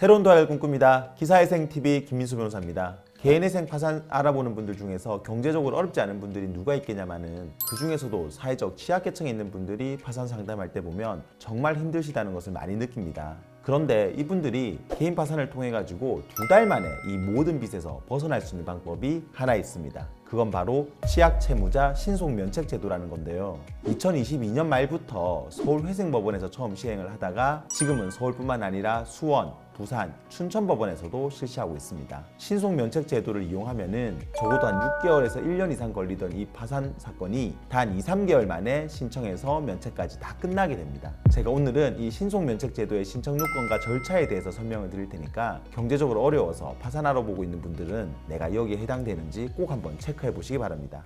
새로운 도약을 꿈꿉니다. 기사회생TV 김민수 변호사입니다. 개인회생 파산 알아보는 분들 중에서 경제적으로 어렵지 않은 분들이 누가 있겠냐마는 그 중에서도 사회적 취약계층에 있는 분들이 파산 상담할 때 보면 정말 힘드시다는 것을 많이 느낍니다. 그런데 이분들이 개인 파산을 통해 가지고 2달 만에 이 모든 빚에서 벗어날 수 있는 방법이 하나 있습니다. 그건 바로 취약채무자 신속면책제도라는 건데요. 2022년 말부터 서울회생법원에서 처음 시행을 하다가 지금은 서울뿐만 아니라 수원, 부산, 춘천법원에서도 실시하고 있습니다. 신속면책제도를 이용하면은 적어도 한 6개월에서 1년 이상 걸리던 이 파산 사건이 단 2, 3개월 만에 신청해서 면책까지 다 끝나게 됩니다. 제가 오늘은 이 신속면책제도의 신청 요건과 절차에 대해서 설명을 드릴 테니까 경제적으로 어려워서 파산 알아보고 있는 분들은 내가 여기에 해당되는지 꼭 한번 체크해 보시기 바랍니다.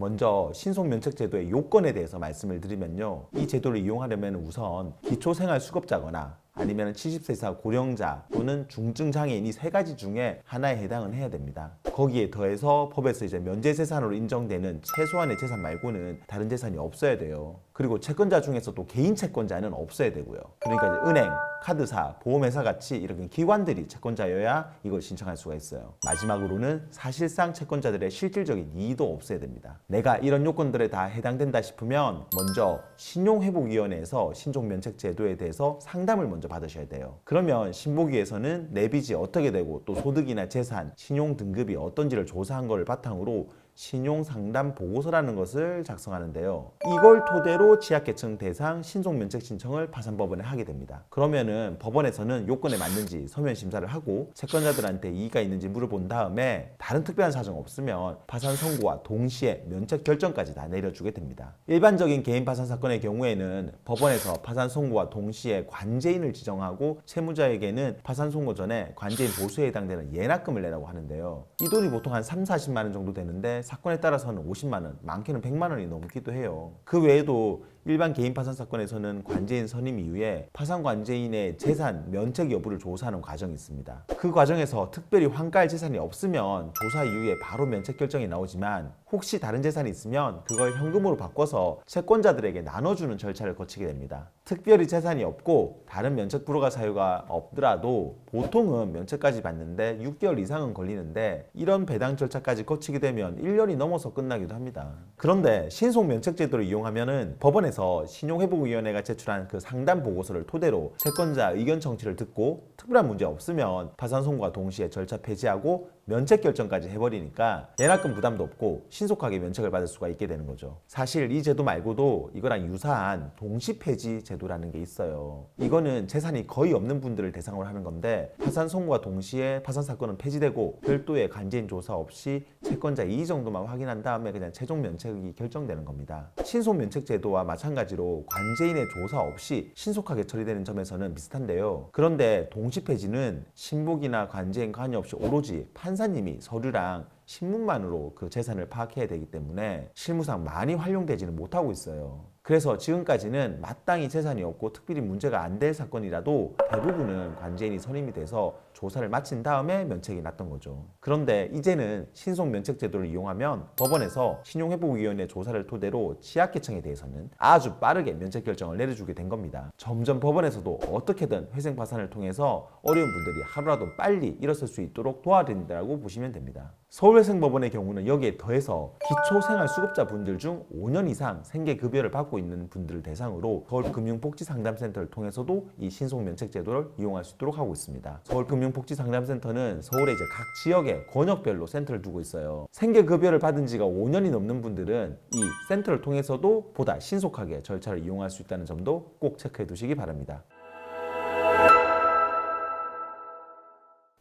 먼저 신속면책제도의 요건에 대해서 말씀을 드리면요. 이 제도를 이용하려면 우선 기초생활수급자거나 아니면 70세 이상 고령자 또는 중증장애인 이 3가지 중에 하나에 해당은 해야 됩니다. 거기에 더해서 법에서 이제 면제재산으로 인정되는 최소한의 재산 말고는 다른 재산이 없어야 돼요. 그리고 채권자 중에서도 개인 채권자는 없어야 되고요. 그러니까 이제 은행, 카드사, 보험회사 같이 이렇게 기관들이 채권자여야 이걸 신청할 수가 있어요. 마지막으로는 사실상 채권자들의 실질적인 이의도 없어야 됩니다. 내가 이런 요건들에 다 해당된다 싶으면 먼저 신용회복위원회에서 신속면책제도에 대해서 상담을 먼저 받으셔야 돼요. 그러면 신복위에서는 내 빚이 어떻게 되고 또 소득이나 재산, 신용 등급이 어떤지를 조사한 것을 바탕으로 신용상담 보고서라는 것을 작성하는데요. 이걸 토대로 취약계층 대상 신속면책 신청을 파산법원에 하게 됩니다. 그러면은 법원에서는 요건에 맞는지 서면 심사를 하고 채권자들한테 이의가 있는지 물어본 다음에 다른 특별한 사정 없으면 파산 선고와 동시에 면책 결정까지 다 내려주게 됩니다. 일반적인 개인 파산 사건의 경우에는 법원에서 파산 선고와 동시에 관제인을 지정하고 채무자에게는 파산 선고 전에 관제인 보수에 해당되는 예납금을 내라고 하는데요. 이 돈이 보통 한 3, 40만 원 정도 되는데 사건에 따라서는 50만 원, 많게는 100만 원이 넘기도 해요. 그 외에도 일반 개인 파산 사건에서는 관제인 선임 이후에 파산 관제인의 재산 면책 여부를 조사하는 과정이 있습니다. 그 과정에서 특별히 환가할 재산이 없으면 조사 이후에 바로 면책 결정이 나오지만 혹시 다른 재산이 있으면 그걸 현금으로 바꿔서 채권자들에게 나눠주는 절차를 거치게 됩니다. 특별히 재산이 없고 다른 면책 불허가 사유가 없더라도 보통은 면책까지 받는데 6개월 이상은 걸리는데 이런 배당 절차까지 거치게 되면 1년이 넘어서 끝나기도 합니다. 그런데 신속면책제도를 이용하면은 법원에서 신용회복위원회가 제출한 그 상담 보고서를 토대로 채권자 의견 청취를 듣고 특별한 문제 없으면 파산 선고와 동시에 절차 폐지하고 면책 결정까지 해버리니까 예납금 부담도 없고 신속하게 면책을 받을 수가 있게 되는 거죠. 사실 이 제도 말고도 이거랑 유사한 동시폐지 제도라는 게 있어요. 이거는 재산이 거의 없는 분들을 대상으로 하는 건데 파산 선고와 동시에 파산 사건은 폐지되고 별도의 관제인 조사 없이 채권자 이의 정도만 확인한 다음에 그냥 최종 면책이 결정되는 겁니다. 신속면책 제도와 마찬가지로 관제인의 조사 없이 신속하게 처리되는 점에서는 비슷한데요. 그런데 동시폐지는 신복이나 관제인 관여 없이 오로지 판사님이 서류랑 신문만으로 그 재산을 파악해야 되기 때문에 실무상 많이 활용되지는 못하고 있어요. 그래서 지금까지는 마땅히 재산이 없고 특별히 문제가 안 될 사건이라도 대부분은 관제인이 선임이 돼서 조사를 마친 다음에 면책이 났던 거죠. 그런데 이제는 신속면책제도를 이용하면 법원에서 신용회복위원회 조사를 토대로 취약계층에 대해서는 아주 빠르게 면책 결정을 내려주게 된 겁니다. 점점 법원에서도 어떻게든 회생파산을 통해서 어려운 분들이 하루라도 빨리 일어설 수 있도록 도와드린다고 보시면 됩니다. 서울회생법원의 경우는 여기에 더해서 기초생활수급자분들 중 5년 이상 생계급여를 받고 있는 분들을 대상으로 서울금융복지상담센터를 통해서도 이 신속면책제도를 이용할 수 있도록 하고 있습니다. 서울금융복지상담센터는 서울의 이제 각 지역에 권역별로 센터를 두고 있어요. 생계급여를 받은 지가 5년이 넘는 분들은 이 센터를 통해서도 보다 신속하게 절차를 이용할 수 있다는 점도 꼭 체크해 두시기 바랍니다.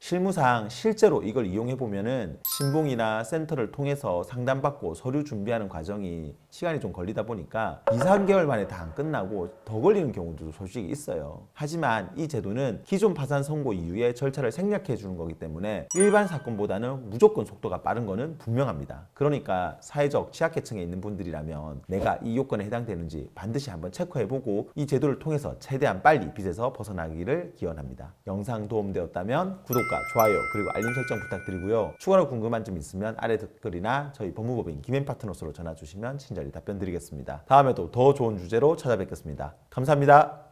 실무상 실제로 이걸 이용해 보면은 신봉이나 센터를 통해서 상담받고 서류 준비하는 과정이 시간이 좀 걸리다 보니까 2, 3개월 만에 다 안 끝나고 더 걸리는 경우도 솔직히 있어요. 하지만 이 제도는 기존 파산 선고 이후에 절차를 생략해 주는 거기 때문에 일반 사건보다는 무조건 속도가 빠른 거는 분명합니다. 그러니까 사회적 취약계층에 있는 분들이라면 내가 이 요건에 해당되는지 반드시 한번 체크해 보고 이 제도를 통해서 최대한 빨리 빚에서 벗어나기를 기원합니다. 영상 도움되었다면 구독과 좋아요 그리고 알림 설정 부탁드리고요. 추가로 궁금한 점 있으면 아래 댓글이나 저희 법무법인 김앤파트너스로 전화 주시면 친절히 답변 드리겠습니다. 다음에도 더 좋은 주제로 찾아뵙겠습니다. 감사합니다.